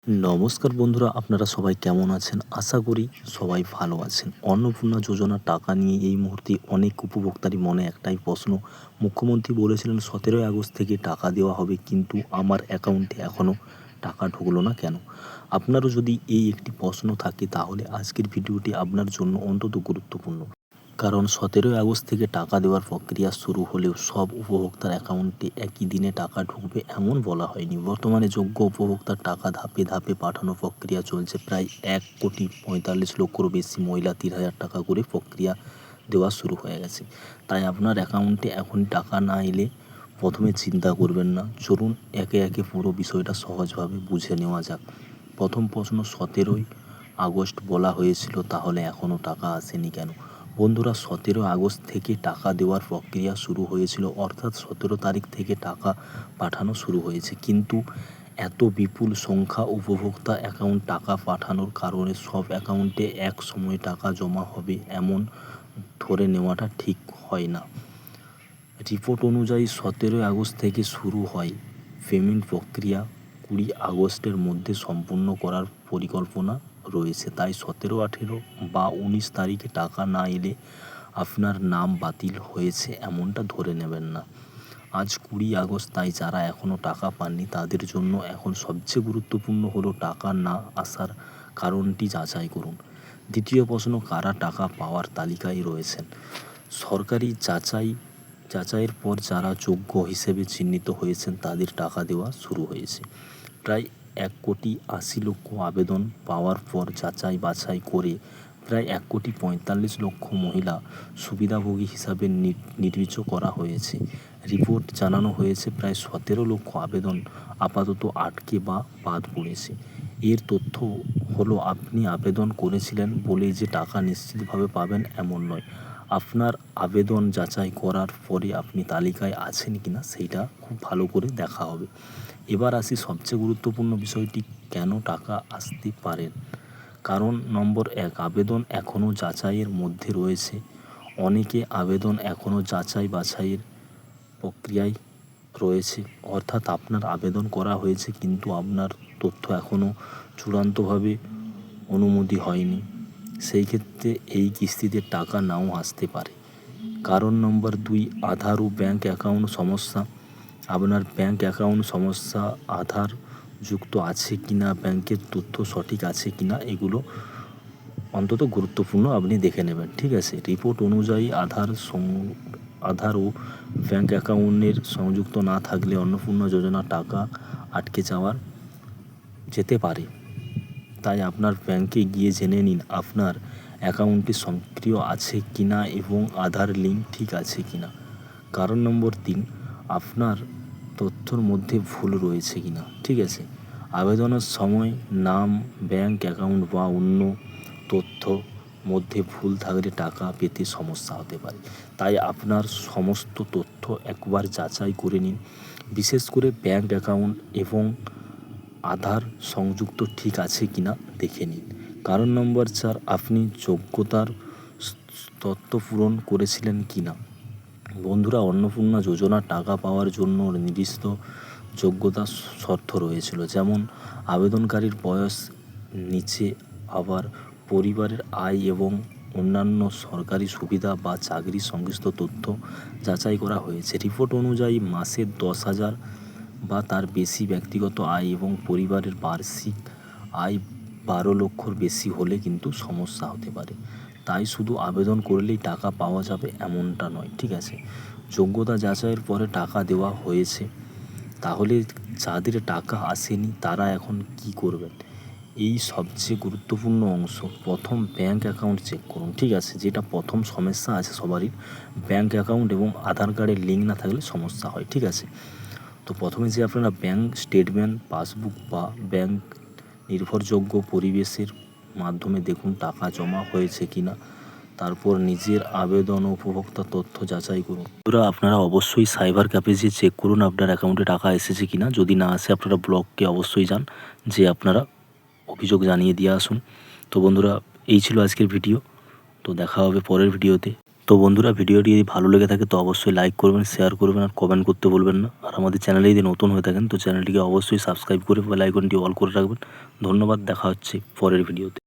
নমস্কার বন্ধুরা, আপনারা সবাই কেমন আছেন? আশা করি সবাই ভালো আছেন। অন্নপূর্ণা যোজনার টাকা নিয়ে এই মুহূর্তে অনেক উপভোক্তারই মনে একটাই প্রশ্ন। মুখ্যমন্ত্রী বলেছিলেন ১৭ই আগস্ট থেকে টাকা দেওয়া হবে, কিন্তু আমার অ্যাকাউন্টে এখনও টাকা ঢুকলো না কেন? আপনারও যদি এই একটি প্রশ্ন থাকে তাহলে আজকের ভিডিওটি আপনার জন্য অন্তত গুরুত্বপূর্ণ। কারণ ১৭ই আগস্ট থেকে টাকা দেওয়ার প্রক্রিয়া শুরু হলেও সব উপভোক্তার অ্যাকাউন্টে একই দিনে টাকা ঢুকবে এমন বলা হয়নি। বর্তমানে যোগ্য উপভোক্তার টাকা ধাপে ধাপে পাঠানোর প্রক্রিয়া চলছে। প্রায় ১,৪৫,০০,০০০-রও বেশি মহিলা ৩,০০০ টাকা করে প্রক্রিয়া দেওয়া শুরু হয়ে গেছে। তাই আপনার অ্যাকাউন্টে এখন টাকা না এলে প্রথমে চিন্তা করবেন না। চলুন একে একে পুরো বিষয়টা সহজভাবে বুঝে নেওয়া যাক। প্রথম প্রশ্ন, ১৭ই আগস্ট বলা হয়েছিল, তাহলে এখনও টাকা আসেনি কেন? বন্ধুরা, ১৭ আগস্ট থেকে টাকা দেওয়ার প্রক্রিয়া শুরু হয়েছিল, অর্থাৎ ১৭ তারিখ থেকে টাকা পাঠানো শুরু হয়েছে। কিন্তু এত বিপুল সংখ্যা উপভোক্তা অ্যাকাউন্ট টাকা পাঠানোর কারণে সব অ্যাকাউন্টে এক সময় টাকা জমা হবে এমন ধরে নেওয়াটা ঠিক হয় না। রিপোর্ট অনুযায়ী ১৭ আগস্ট থেকে শুরু হয় পেমেন্ট প্রক্রিয়া। ২০ আগস্টের মধ্যে সম্পূর্ণ করার পরিকল্পনা রয়েছে। তাই ১৭, ১৮ বা ১৯ তারিখে টাকা না এলে আপনার নাম বাতিল হয়েছে এমনটা ধরে নেবেন না। আজ ২০ আগস্ট, তাই যারা এখনও টাকা পাননি তাদের জন্য এখন সবচেয়ে গুরুত্বপূর্ণ হলো টাকা না আসার কারণটি যাচাই করুন। দ্বিতীয় প্রশ্ন, কারা টাকা পাওয়ার তালিকায় রয়েছেন? সরকারি যাচাইয়ের পর যারা যোগ্য হিসেবে চিহ্নিত হয়েছেন তাদের টাকা দেওয়া শুরু হয়েছে। প্রায় ১,৮০,০০,০০০ আবেদন পাওয়ার পর যাচাই বাছাই করে প্রায় ১,৪৫,০০,০০০ মহিলা সুবিধাভোগী হিসাবে নির্বাচিত করা হয়েছে। রিপোর্ট জানানো হয়েছে প্রায় ১৭ লক্ষ আবেদন আপাতত আটকে বা বাদ পড়েছে। এর তথ্য হলো, আপনি আবেদন করেছিলেন বলেই যে টাকা নিশ্চিতভাবে পাবেন এমন নয়। আপনার আবেদন যাচাই করার পরে আপনি তালিকায় আছেন কিনা সেইটা খুব ভালো করে দেখা হবে। এবার আসি সবচেয়ে গুরুত্বপূর্ণ বিষয়টি, কেন টাকা আসতে পারেন। কারণ নম্বর ১, আবেদন এখনও যাচাইয়ের মধ্যে রয়েছে। অনেকে আবেদন এখনও যাচাই বাছাইয়ের প্রক্রিয়ায় রয়েছে, অর্থাৎ আপনার আবেদন করা হয়েছে কিন্তু আপনার তথ্য এখনও চূড়ান্তভাবে অনুমোদিত হয়নি। সেই ক্ষেত্রে এই কিস্তিতে টাকা নাও আসতে পারে। কারণ নম্বর ২, আধার ও ব্যাঙ্ক অ্যাকাউন্ট সমস্যা। আপনার ব্যাঙ্ক অ্যাকাউন্ট সমস্যা, আধার যুক্ত আছে কিনা, ব্যাংকের তথ্য সঠিক আছে কিনা, এগুলো অন্তত গুরুত্বপূর্ণ, আপনি দেখে নেবেন। ঠিক আছে। রিপোর্ট অনুযায়ী আধার ও ব্যাঙ্ক অ্যাকাউন্টের সংযুক্ত না থাকলে অন্নপূর্ণা যোজনার টাকা আটকে যেতে পারে। তাই আপনার ব্যাংকে গিয়ে জেনে নিন আপনার অ্যাকাউন্টটি সক্রিয় আছে কিনা এবং আধার লিঙ্ক ঠিক আছে কিনা। কারণ নম্বর ৩, আপনার তথ্যর মধ্যে ভুল রয়েছে কিনা। ঠিক আছে। আবেদনের সময় নাম, ব্যাংক অ্যাকাউন্ট বা অন্য তথ্য মধ্যে ভুল থাকলে টাকা পেতে সমস্যা হতে পারে। তাই আপনার সমস্ত তথ্য একবার যাচাই করে নিন। বিশেষ করে ব্যাংক অ্যাকাউন্ট এবং আধার সংযুক্ত ঠিক আছে কিনা দেখে নিন। কারণ নম্বর ৪, আপনি যোগ্যতার তথ্য পূরণ করেছিলেন কিনা। বন্ধুরা, অন্নপূর্ণা যোজনার টাকা পাওয়ার জন্য নির্দিষ্ট যোগ্যতা শর্ত রয়েছিল, যেমন আবেদনকারীর বয়স, নিচে আবার পরিবারের আয় এবং অন্যান্য সরকারি সুবিধা বা চাকরির সংশ্লিষ্ট তথ্য যাচাই করা হয়েছে। রিপোর্ট অনুযায়ী মাসে ১০,০০০ বা তার বেশি ব্যক্তিগত আয় এবং পরিবারের বার্ষিক আয় ১২ লক্ষর বেশি হলে কিন্তু সমস্যা হতে পারে। তাই শুধু আবেদন করলেই টাকা পাওয়া যাবে এমনটা নয়। ঠিক আছে। যোগ্যতা যাচাইয়ের পরে টাকা দেওয়া হয়েছে, তাহলে যাদের টাকা আসেনি তারা এখন কি করবেন? এই সবচেয়ে গুরুত্বপূর্ণ অংশ। প্রথম, ব্যাঙ্ক অ্যাকাউন্ট চেক করুন। ঠিক আছে। যেটা প্রথম সমস্যা আছে সবারই, ব্যাঙ্ক অ্যাকাউন্ট এবং আধার কার্ডের লিঙ্ক না থাকলে সমস্যা হয়। ঠিক আছে। তো প্রথমে যে আপনারা ব্যাঙ্ক স্টেটমেন্ট, পাসবুক বা ব্যাঙ্ক নির্ভরযোগ্য পরিবেশের মাধ্যমে দেখুন টাকা জমা হয়েছে কিনা। তারপর নিজের আবেদন ও উপভোক্তা তথ্য যাচাই করুন। আপনারা অবশ্যই সাইবার ক্যাফে যেয়ে চেক করুন আপনার অ্যাকাউন্টে টাকা এসেছে কিনা। যদি না আসে আপনারা ব্লককে অবশ্যই যান, যে আপনারা অভিযোগ জানিয়ে দিয়ে আসুন। তো বন্ধুরা, এই ছিল আজকের ভিডিও। তো দেখা হবে পরের ভিডিওতে। তো বন্ধুরা, ভিডিওটি যদি ভালো লেগে থাকে তো অবশ্যই লাইক করবেন, শেয়ার করবেন আর কমেন্ট করতে বলবেন না। আর আমাদের চ্যানেলে যদি নতুন হয়ে থাকেন তো চ্যানেলটিকে অবশ্যই সাবস্ক্রাইব করে বেল আইকনটি অল করে রাখবেন। ধন্যবাদ, দেখা হচ্ছে পরের ভিডিওতে।